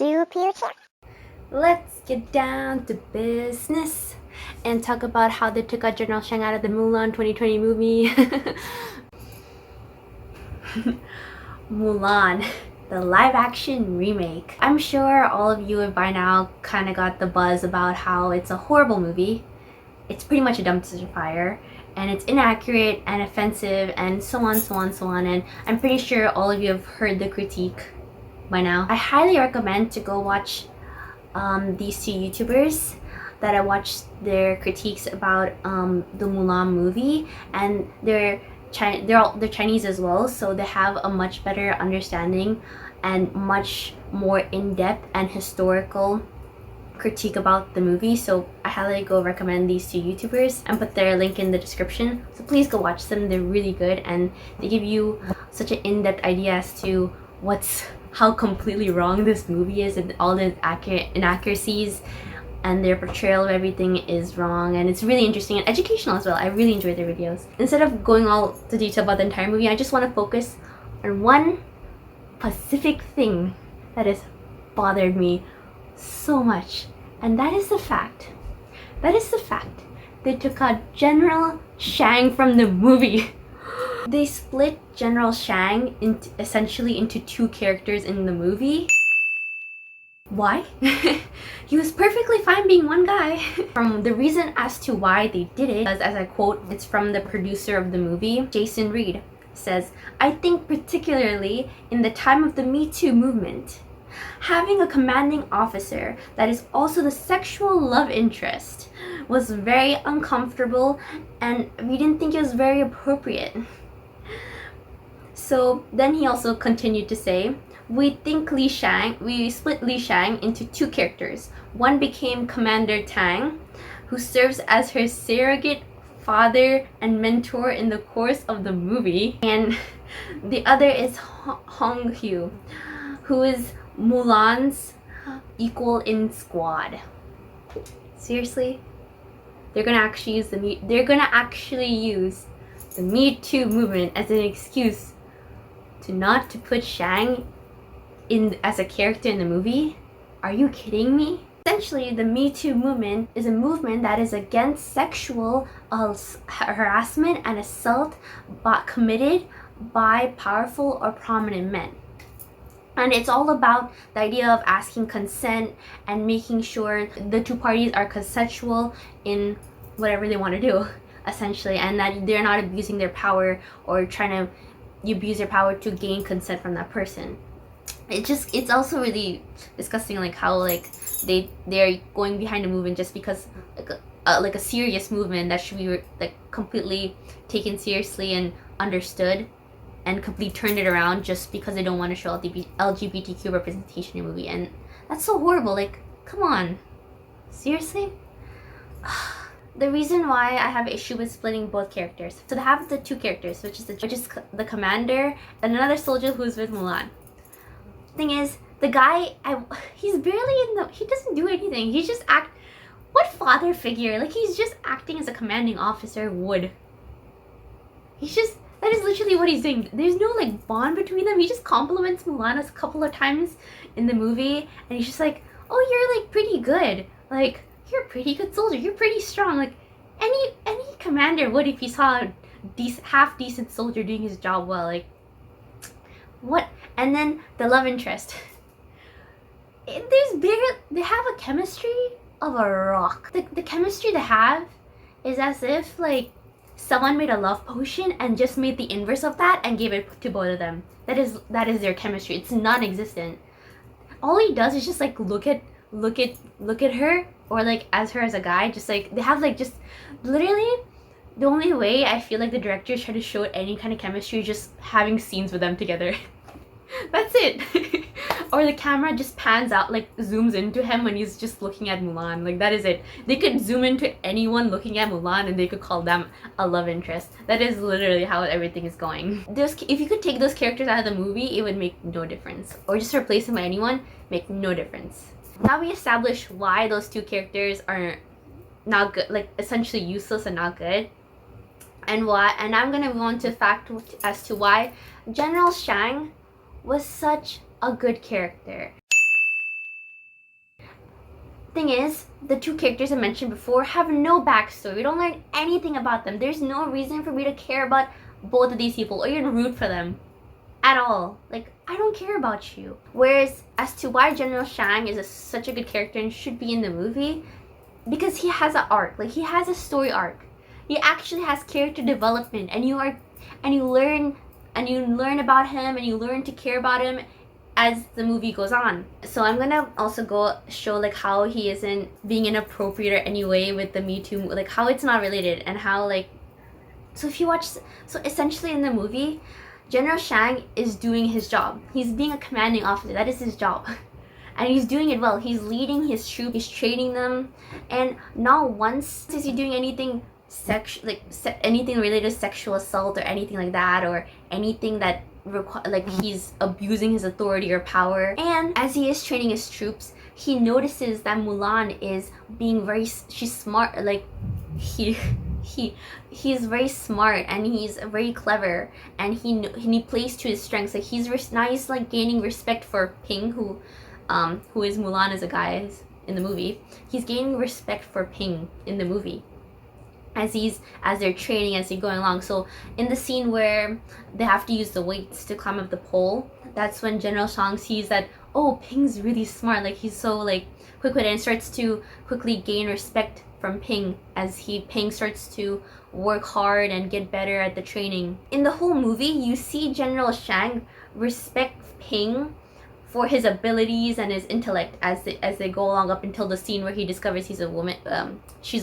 Super chat. Let's get down to business and talk about how they took out General Shang out of the Mulan 2020 movie. Mulan, the live action remake. I'm sure all of you have by now kind of got the buzz about how it's a horrible movie. It's pretty much a dumpster fire, and it's inaccurate and offensive and so on, so on, so on. And I'm pretty sure all of you have heard the critique by now. I highly recommend to go watch these two YouTubers that I watched their critiques about the Mulan movie, and they're Chinese as well, so they have a much better understanding and much more in-depth and historical critique about the movie. So I highly go recommend these two YouTubers and put their link in the description, so please go watch them. They're really good and they give you such an in-depth idea as to how completely wrong this movie is, and all the inaccuracies and their portrayal of everything is wrong, and it's really interesting and educational as well. I really enjoy their videos. Instead of going all to detail about the entire movie, I just want to focus on one specific thing that has bothered me so much, and that is the fact they took out General Shang from the movie. They split General Shang essentially into two characters in the movie. Why? He was perfectly fine being one guy. From the reason as to why they did it, as I quote, it's from the producer of the movie, Jason Reed, says, "I think particularly in the time of the Me Too movement, having a commanding officer that is also the sexual love interest was very uncomfortable, and we didn't think it was very appropriate." So then he also continued to say, we split Li Shang into two characters. One became Commander Tang, who serves as her surrogate father and mentor in the course of the movie. And the other is Hong Hu, who is Mulan's equal in squad. Seriously? They're gonna actually use the Me Too movement as an excuse not to put Shang in as a character in the movie? Are you kidding me? Essentially, the Me Too movement is a movement that is against sexual harassment and assault committed by powerful or prominent men. And it's all about the idea of asking consent and making sure the two parties are consensual in whatever they want to do, essentially, and that they're not abusing their power or trying to abuse their power to gain consent from that person. It's also really disgusting, like how like they're going behind a movement just because like a serious movement that should be like completely taken seriously and understood, and completely turned it around just because they don't want to show LGBTQ representation in a movie. And that's so horrible. Like, come on, seriously. The reason why I have issue with splitting both characters, so they have the two characters, which is the commander and another soldier who's with Mulan. Thing is, the guy, he's barely he doesn't do anything. He just what father figure? Like, he's just acting as a commanding officer would. That is literally what he's doing. There's no like bond between them. He just compliments Mulan a couple of times in the movie, and he's just like, oh, you're like pretty good. Like, you're a pretty good soldier. You're pretty strong. Like, any commander would if he saw a half decent soldier doing his job well. Like, what? And then the love interest. They have a chemistry of a rock. The chemistry they have is as if like someone made a love potion and just made the inverse of that and gave it to both of them. That is their chemistry. It's non-existent. All he does is just like look at her, or like as her as a guy. Just like they have like just literally the only way I feel like the directors try to show any kind of chemistry is just having scenes with them together. That's it. Or the camera just pans out, like zooms into him when he's just looking at Mulan. Like, that is it. They could zoom into anyone looking at Mulan and they could call them a love interest. That is literally how everything is going. If you could take those characters out of the movie, it would make no difference. Or just replace them by anyone, make no difference. Now we established why those two characters are not good, like essentially useless and not good. And I'm gonna go into fact as to why General Shang was such a good character. Thing is, the two characters I mentioned before have no backstory. We don't learn anything about them. There's no reason for me to care about both of these people or even root for them at all. Like, I don't care about you. Whereas, as to why General Shang is such a good character and should be in the movie, because he has an arc. Like, he has a story arc. He actually has character development, and you learn about him, and you learn to care about him as the movie goes on. So I'm gonna also go show like how he isn't being inappropriate or any way with the Me Too, like how it's not related, and how like, so if you watch, so essentially in the movie, General Shang is doing his job. He's being a commanding officer. That is his job. And he's doing it well. He's leading his troop, he's training them, and not once is he doing anything anything related to sexual assault or anything like that, or anything that like he's abusing his authority or power. And as he is training his troops, he notices that Mulan is being she's smart, like he's very smart and he's very clever, and he plays to his strengths. Like now he's like gaining respect for Ping, who is Mulan as a guy in the movie. He's gaining respect for Ping in the movie as they're training, as they're going along. So in the scene where they have to use the weights to climb up the pole, that's when General Shang sees that, oh, Ping's really smart, like he's so like quick-witted, and starts to quickly gain respect from Ping as Ping starts to work hard and get better at the training. In the whole movie, you see General Shang respect Ping for his abilities and his intellect as they go along, up until the scene where he discovers she's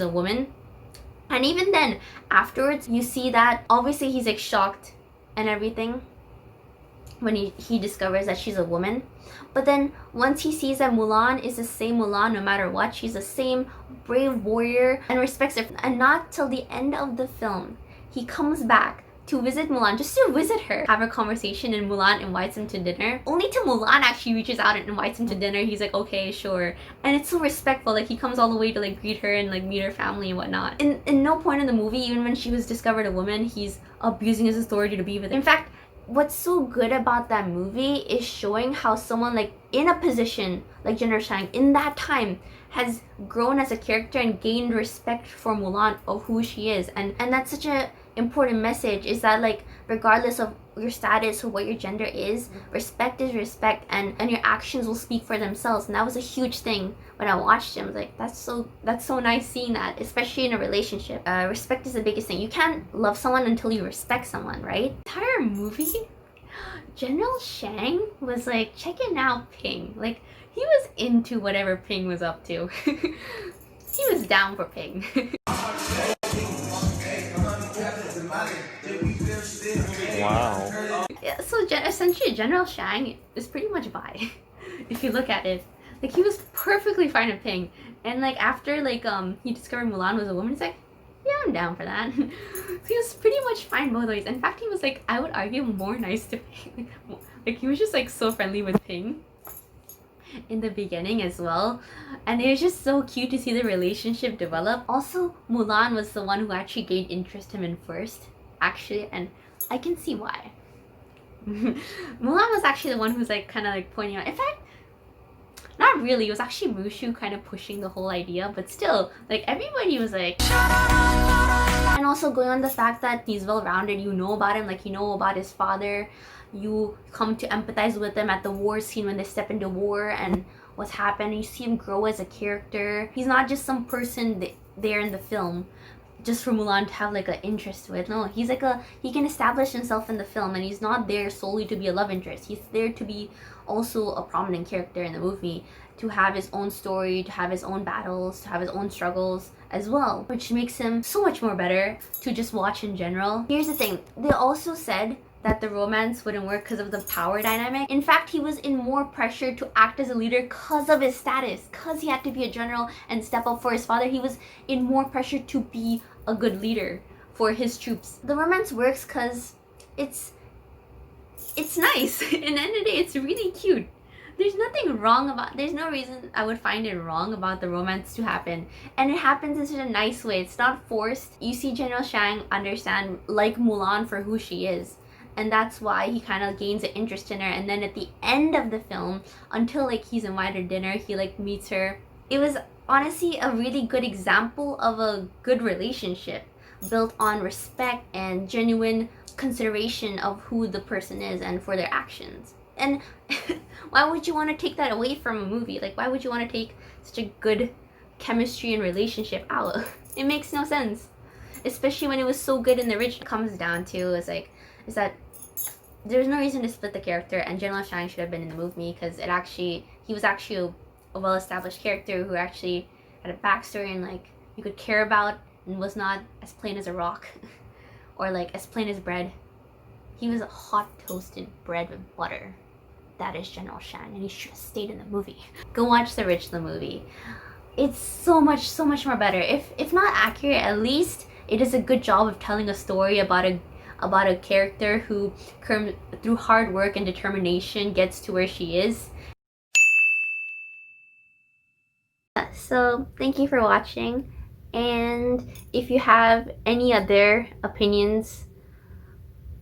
a woman. And even then, afterwards, you see that obviously he's like shocked and everything when he discovers that she's a woman. But then once he sees that Mulan is the same Mulan no matter what, she's the same brave warrior, and respects her. And not till the end of the film, he comes back to visit Mulan, just to visit her, have a conversation, and Mulan invites him to dinner. Only till Mulan actually reaches out and invites him to dinner, he's like, okay, sure. And it's so respectful, like he comes all the way to like greet her and like meet her family and whatnot. In no point in the movie, even when she was discovered a woman, he's abusing his authority to be with her. In fact, what's so good about that movie is showing how someone like in a position like General Shang in that time has grown as a character and gained respect for Mulan of who she is. And that's such a important message, is that like regardless of your status or what your gender is, respect is respect, and your actions will speak for themselves. And that was a huge thing when I watched him. I was like, that's so nice seeing that, especially in a relationship. Respect is the biggest thing. You can't love someone until you respect someone, right? Entire movie, General Shang was like checking out Ping. Like he was into whatever Ping was up to. He was down for Ping. Wow. Yeah, so essentially General Shang is pretty much bi, if you look at it. Like he was perfectly fine with Ping, and like after like he discovered Mulan was a woman, he's like, yeah, I'm down for that. He was pretty much fine both ways. In fact, he was like, I would argue, more nice to Ping. Like he was just like so friendly with Ping in the beginning as well, and it was just so cute to see the relationship develop. Also, Mulan was the one who actually gained interest in him first, actually, and I can see why. Mulan was actually the one who was like kind of like pointing out. In fact, not really. It was actually Mushu kind of pushing the whole idea, but still, like everybody was like. And also going on the fact that he's well-rounded, you know about him, like you know about his father, you come to empathize with him at the war scene when they step into war and what's happened. You see him grow as a character. He's not just some person there in the film just for Mulan to have like an interest with. No, he's like he can establish himself in the film, and he's not there solely to be a love interest. He's there to be also a prominent character in the movie, to have his own story, to have his own battles, to have his own struggles as well, which makes him so much more better to just watch in general. Here's the thing, they also said that the romance wouldn't work because of the power dynamic. In fact, he was in more pressure to act as a leader because of his status, because he had to be a general and step up for his father. He was in more pressure to be a good leader for his troops. The romance works because it's nice. In the end of the day, it's really cute. There's no reason I would find it wrong about the romance to happen. And it happens in such a nice way. It's not forced. You see General Shang like Mulan for who she is. And that's why he kind of gains an interest in her. And then at the end of the film, until like he's invited to dinner, he like meets her. It was honestly a really good example of a good relationship built on respect and genuine consideration of who the person is and for their actions. And why would you want to take that away from a movie? Like, why would you want to take such a good chemistry and relationship out? It makes no sense, especially when it was so good in the original. It comes down to is that there's no reason to split the character, and General Shang should have been in the movie because he was actually a well-established character who actually had a backstory and like you could care about and was not as plain as a rock or like as plain as bread. He was a hot toasted bread with butter. That is General Shang, and he should have stayed in the movie. Go watch the original movie. It's so much more better. If not accurate, at least it does a good job of telling a story about a character who through hard work and determination gets to where she is. So thank you for watching, and if you have any other opinions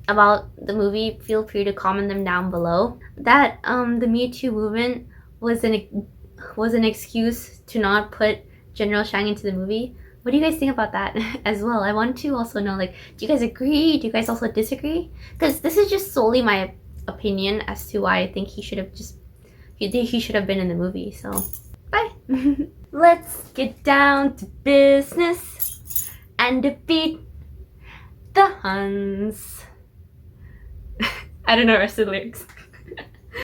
about the movie, feel free to comment them down below. That the Me Too movement was an excuse to not put General Shang into the movie. What do you guys think about that as well? I want to also know, like, do you guys agree? Do you guys also disagree? Because this is just solely my opinion as to why I think he should have been in the movie. So bye. Let's get down to business and defeat the Huns. I don't know the rest of the lyrics.